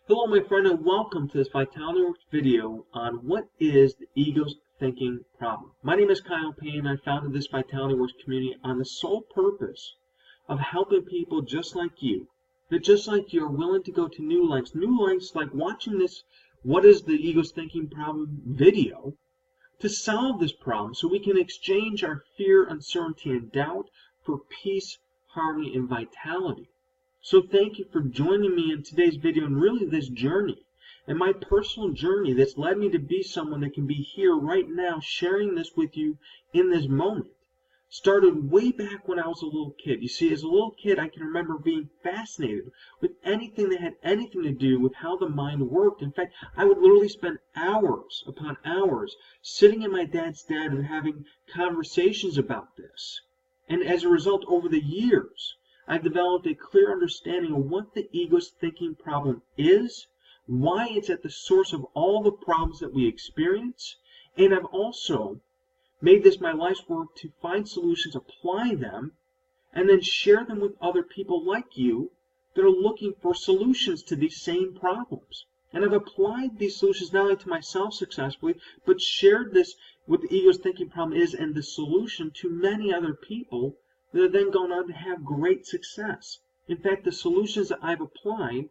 Hello my friend and welcome to this VitalityWerks video on what is the ego's thinking problem. My name is Payne. I founded this VitalityWerks community on the sole purpose of helping people just like you, that just like you are willing to go to new lengths like watching this What is the Ego's Thinking Problem video to solve this problem so we can exchange our fear, uncertainty, and doubt for peace, harmony, and vitality. So thank you for joining me in today's video and really this journey and my personal journey that's led me to be someone that can be here right now sharing this with you in this moment. Started way back when I was a little kid. You see, as a little kid, I can remember being fascinated with anything that had anything to do with how the mind worked. In fact, I would literally spend hours upon hours sitting in my dad's den and having conversations about this. And as a result, over the years, I've developed a clear understanding of what the ego's thinking problem is, why it's at the source of all the problems that we experience, and I've also made this my life's work to find solutions, apply them, and then share them with other people like you that are looking for solutions to these same problems. And I've applied these solutions not only to myself successfully, but shared this, what the ego's thinking problem is, and the solution to many other people that have then gone on to have great success. In fact, the solutions that I've applied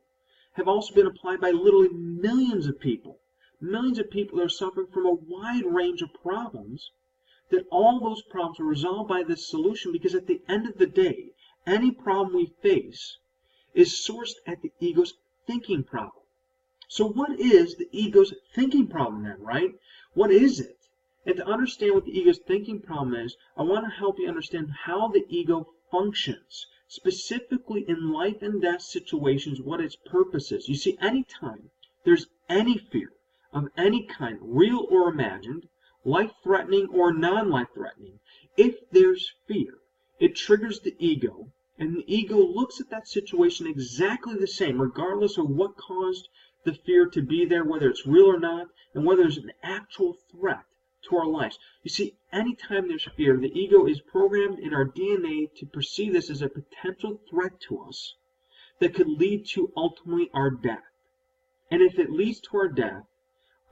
have also been applied by literally millions of people. Millions of people that are suffering from a wide range of problems, that all those problems are resolved by this solution, because at the end of the day, any problem we face is sourced at the ego's thinking problem. So what is the ego's thinking problem then, right? What is it? And to understand what the ego's thinking problem is, I want to help you understand how the ego functions, specifically in life and death situations, what its purpose is. You see, anytime there's any fear of any kind, real or imagined, life-threatening or non-life-threatening, if there's fear, it triggers the ego, and the ego looks at that situation exactly the same, regardless of what caused the fear to be there, whether it's real or not, and whether there's an actual threat to our lives. You see, anytime there's fear, the ego is programmed in our DNA to perceive this as a potential threat to us that could lead to ultimately our death. And if it leads to our death,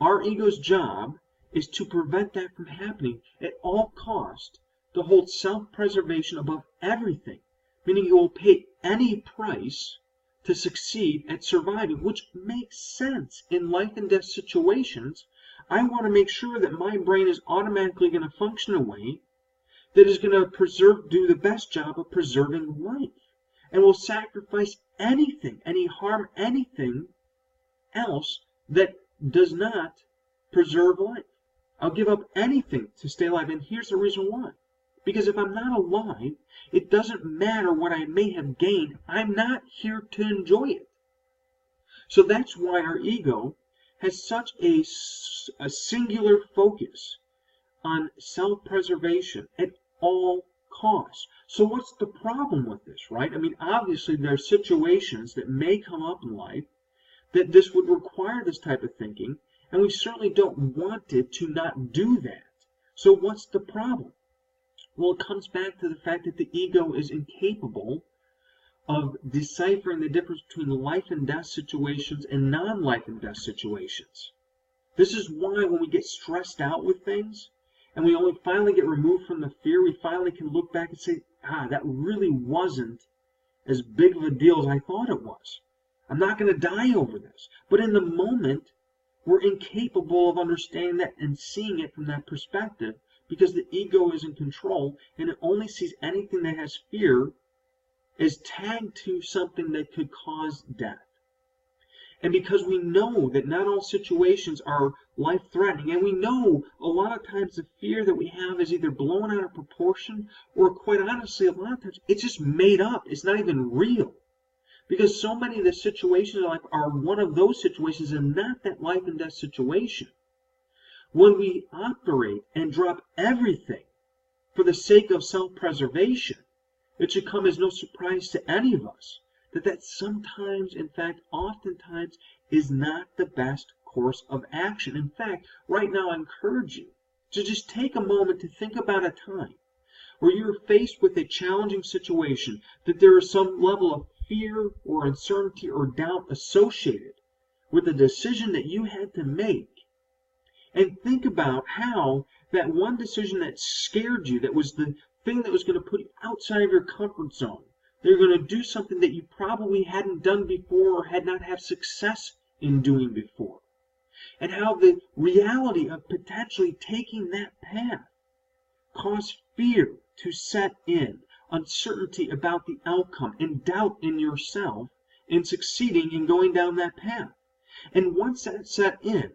our ego's job is to prevent that from happening at all cost, to hold self-preservation above everything, meaning it will pay any price to succeed at surviving, which makes sense in life and death situations. I want to make sure that my brain is automatically going to function in a way that is going to do the best job of preserving life, and will sacrifice anything, harm anything else that does not preserve life. I'll give up anything to stay alive, and here's the reason why. Because if I'm not alive, it doesn't matter what I may have gained. I'm not here to enjoy it. So that's why our ego has such a singular focus on self-preservation at all costs. So what's the problem with this, right? I mean, obviously there are situations that may come up in life that this would require this type of thinking, and we certainly don't want it to not do that. So what's the problem? Well, it comes back to the fact that the ego is incapable of deciphering the difference between life and death situations and non-life and death situations. This is why when we get stressed out with things, and we only finally get removed from the fear, we finally can look back and say, that really wasn't as big of a deal as I thought it was. I'm not going to die over this. But in the moment, we're incapable of understanding that and seeing it from that perspective, because the ego is in control, and it only sees anything that has fear as tagged to something that could cause death. And because we know that not all situations are life-threatening, and we know a lot of times the fear that we have is either blown out of proportion, or quite honestly, a lot of times it's just made up. It's not even real. Because so many of the situations in life are one of those situations and not that life and death situation. When we operate and drop everything for the sake of self-preservation, it should come as no surprise to any of us that sometimes, in fact, oftentimes, is not the best course of action. In fact, right now I encourage you to just take a moment to think about a time where you're faced with a challenging situation, that there is some level of fear or uncertainty or doubt associated with a decision that you had to make. And think about how that one decision that scared you, that was the thing that was going to put you outside of your comfort zone, they're going to do something that you probably hadn't done before or had not had success in doing before. And how the reality of potentially taking that path caused fear to set in, uncertainty about the outcome, and doubt in yourself in succeeding in going down that path. And once that set in,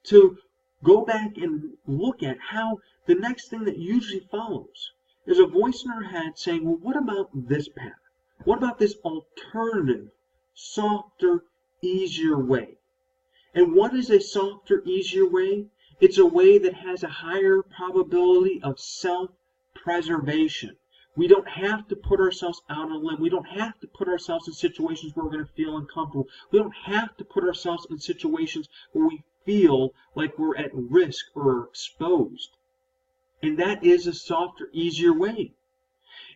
to go back and look at how the next thing that usually follows is a voice in our head saying, well, what about this path? What about this alternative, softer, easier way? And what is a softer, easier way? It's a way that has a higher probability of self-preservation. We don't have to put ourselves out on a limb. We don't have to put ourselves in situations where we're going to feel uncomfortable. We don't have to put ourselves in situations where we feel like we're at risk or exposed. And that is a softer, easier way.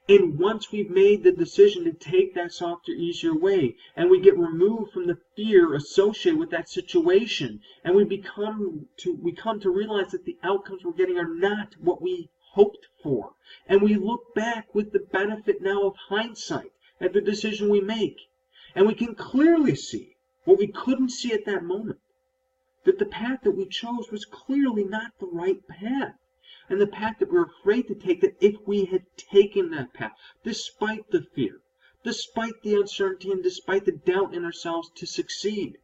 And once we've made the decision to take that softer, easier way, and we get removed from the fear associated with that situation, and we come to realize that the outcomes we're getting are not what we hoped for, and we look back with the benefit now of hindsight at the decision we make, and we can clearly see what we couldn't see at that moment, that the path that we chose was clearly not the right path. And the path that we're afraid to take, that if we had taken that path, despite the fear, despite the uncertainty, and despite the doubt in ourselves to succeed,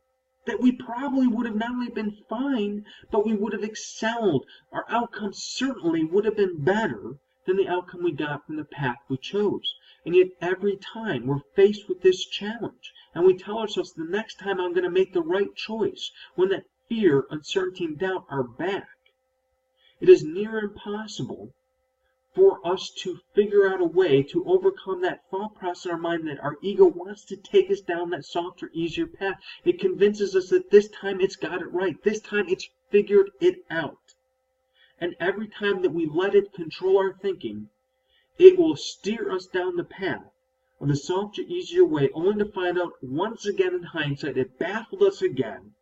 that we probably would have not only been fine, but we would have excelled. Our outcome certainly would have been better than the outcome we got from the path we chose. And yet every time we're faced with this challenge, and we tell ourselves, the next time I'm going to make the right choice, when that fear, uncertainty, and doubt are back, it is near impossible for us to figure out a way to overcome that thought process in our mind that our ego wants to take us down that softer, easier path. It convinces us that this time it's got it right. This time it's figured it out. And every time that we let it control our thinking, it will steer us down the path of the softer, easier way, only to find out once again in hindsight it baffled us again.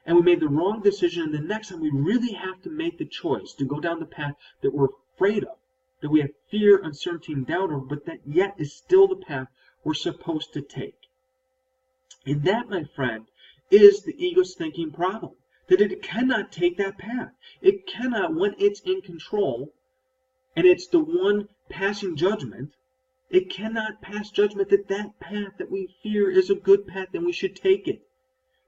And we made the wrong decision, and the next time we really have to make the choice to go down the path that we're afraid of, that we have fear, uncertainty, and doubt over, but that yet is still the path we're supposed to take. And that, my friend, is the ego's thinking problem, that it cannot take that path. It cannot, when it's in control, and it's the one passing judgment, it cannot pass judgment that that path that we fear is a good path and we should take it.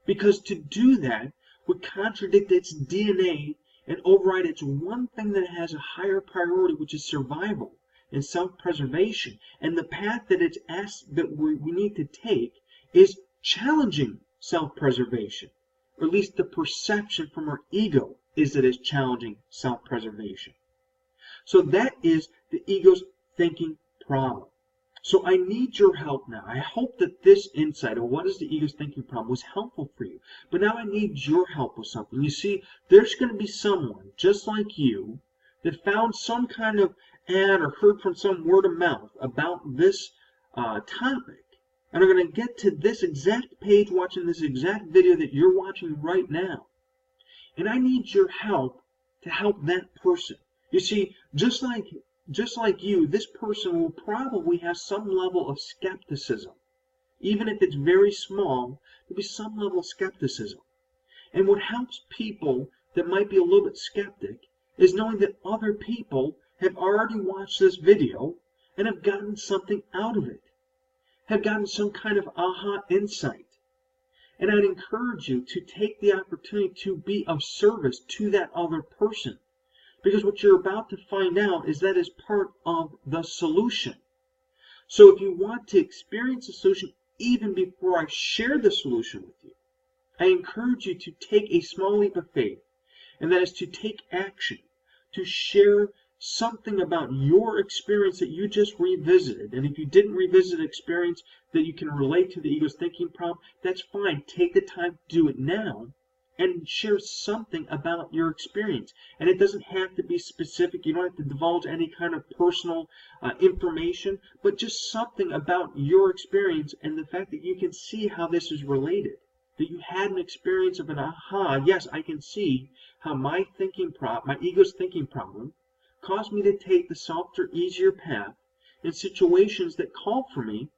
Because to do that would contradict its DNA and override its one thing that has a higher priority, which is survival and self-preservation. And the path that it's asked that we need to take is challenging self-preservation. Or at least the perception from our ego is that it's challenging self-preservation. So that is the ego's thinking problem. So I need your help now. I hope that this insight of what is the ego's thinking problem was helpful for you. But now I need your help with something. You see, there's going to be someone just like you that found some kind of ad or heard from some word of mouth about this topic, and are going to get to this exact page watching this exact video that you're watching right now. And I need your help to help that person. You see, just like you, this person will probably have some level of skepticism. Even if it's very small, there'll be some level of skepticism. And what helps people that might be a little bit skeptic is knowing that other people have already watched this video and have gotten something out of it, have gotten some kind of aha insight. And I'd encourage you to take the opportunity to be of service to that other person. Because what you're about to find out is that is part of the solution. So if you want to experience the solution even before I share the solution with you, I encourage you to take a small leap of faith, and that is to take action, to share something about your experience that you just revisited. And if you didn't revisit an experience that you can relate to the ego's thinking problem, that's fine. Take the time to do it now and share something about your experience. And it doesn't have to be specific. You don't have to divulge any kind of personal information, but just something about your experience and the fact that you can see how this is related. that you had an experience of an aha, yes, I can see how my ego's thinking problem caused me to take the softer, easier path in situations that called for me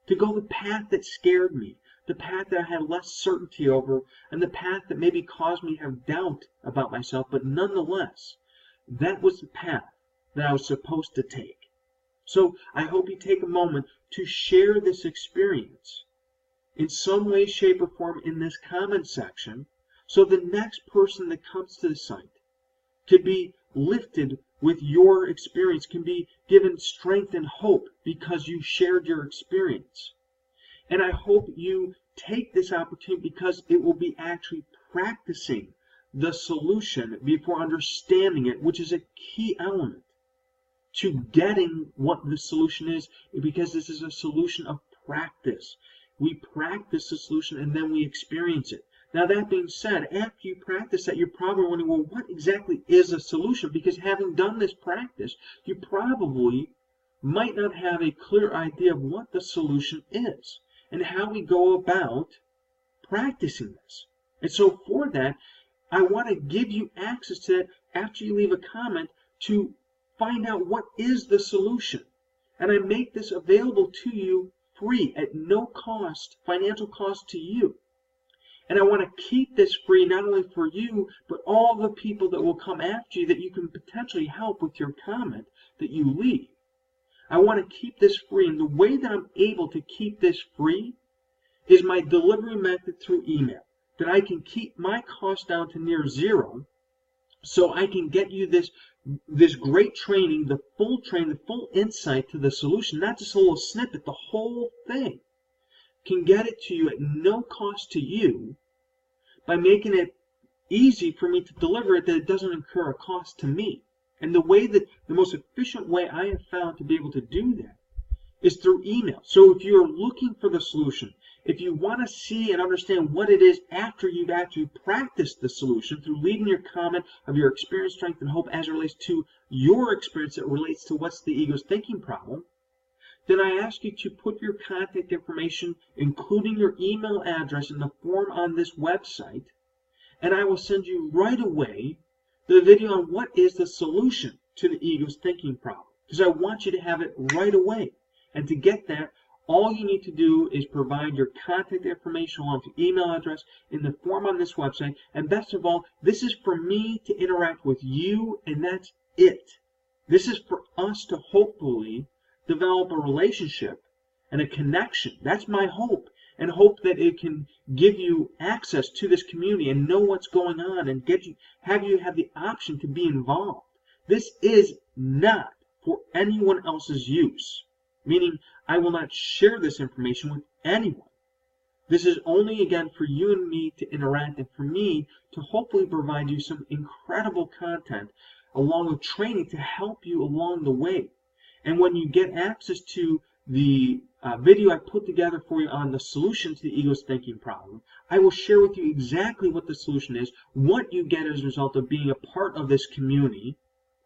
to go the path that scared me, the path that I had less certainty over, and the path that maybe caused me to have doubt about myself, but nonetheless, that was the path that I was supposed to take. So I hope you take a moment to share this experience in some way, shape, or form in this comment section, so the next person that comes to the site could be lifted with your experience, can be given strength and hope because you shared your experience. And I hope you take this opportunity because it will be actually practicing the solution before understanding it, which is a key element to getting what the solution is, because this is a solution of practice. We practice the solution and then we experience it. Now, that being said, after you practice that, you're probably wondering, well, what exactly is a solution? Because having done this practice, you probably might not have a clear idea of what the solution is and how we go about practicing this. And so for that, I want to give you access to that after you leave a comment to find out what is the solution. And I make this available to you free at no cost, financial cost to you. And I want to keep this free not only for you, but all the people that will come after you that you can potentially help with your comment that you leave. I want to keep this free, and the way that I'm able to keep this free is my delivery method through email, that I can keep my cost down to near zero, so I can get you this great training, the full insight to the solution, not just a little snippet, the whole thing. Can get it to you at no cost to you by making it easy for me to deliver it, that it doesn't incur a cost to me. And the most efficient way I have found to be able to do that is through email. So if you're looking for the solution, if you want to see and understand what it is after you've actually practiced the solution through leaving your comment of your experience, strength, and hope as it relates to your experience that relates to what's the ego's thinking problem, then I ask you to put your contact information, including your email address, in the form on this website, and I will send you right away the video on what is the solution to the ego's thinking problem, because I want you to have it right away. And to get that, all you need to do is provide your contact information along with your email address in the form on this website. And best of all, this is for me to interact with you, and that's it. This is for us to hopefully develop a relationship and a connection. That's my hope, and hope that it can give you access to this community and know what's going on and have you have the option to be involved. This is not for anyone else's use, meaning I will not share this information with anyone. This is only, again, for you and me to interact, and for me to hopefully provide you some incredible content along with training to help you along the way. And when you get access to the video I put together for you on the solution to the ego's thinking problem, I will share with you exactly what the solution is, what you get as a result of being a part of this community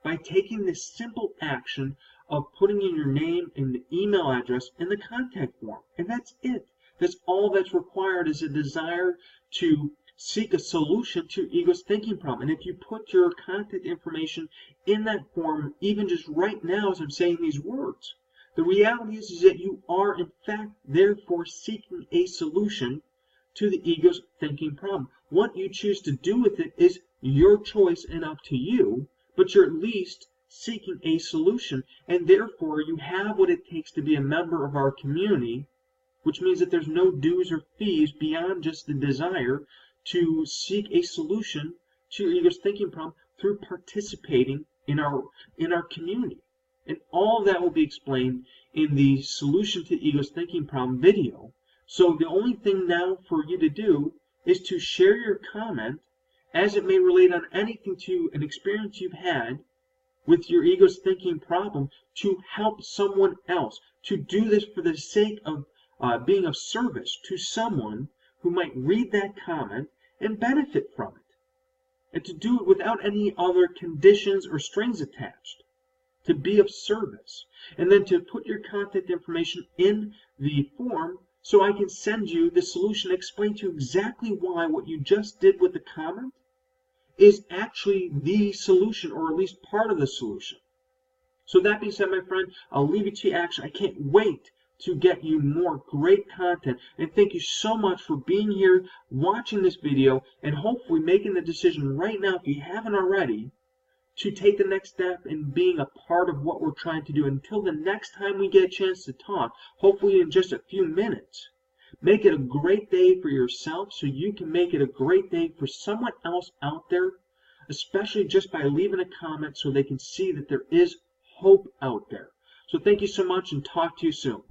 by taking this simple action of putting in your name and the email address in the contact form. And that's it. That's all that's required, is a desire to seek a solution to your ego's thinking problem. And if you put your contact information in that form, even just right now as I'm saying these words, the reality is that you are in fact therefore seeking a solution to the ego's thinking problem. What you choose to do with it is your choice and up to you, but you're at least seeking a solution, and therefore you have what it takes to be a member of our community, which means that there's no dues or fees beyond just the desire to seek a solution to your ego's thinking problem through participating in our community. And all that will be explained in the solution to the ego's thinking problem video. So the only thing now for you to do is to share your comment as it may relate on anything to an experience you've had with your ego's thinking problem, to help someone else, to do this for the sake of being of service to someone who might read that comment and benefit from it, and to do it without any other conditions or strings attached, to be of service, and then to put your contact information in the form so I can send you the solution, explain to you exactly why what you just did with the comment is actually the solution, or at least part of the solution. So that being said, my friend, I'll leave you to action. I can't wait to get you more great content. And thank you so much for being here, watching this video, and hopefully making the decision right now, if you haven't already, to take the next step in being a part of what we're trying to do. Until the next time we get a chance to talk, hopefully in just a few minutes, make it a great day for yourself so you can make it a great day for someone else out there, especially just by leaving a comment so they can see that there is hope out there. So thank you so much, and talk to you soon.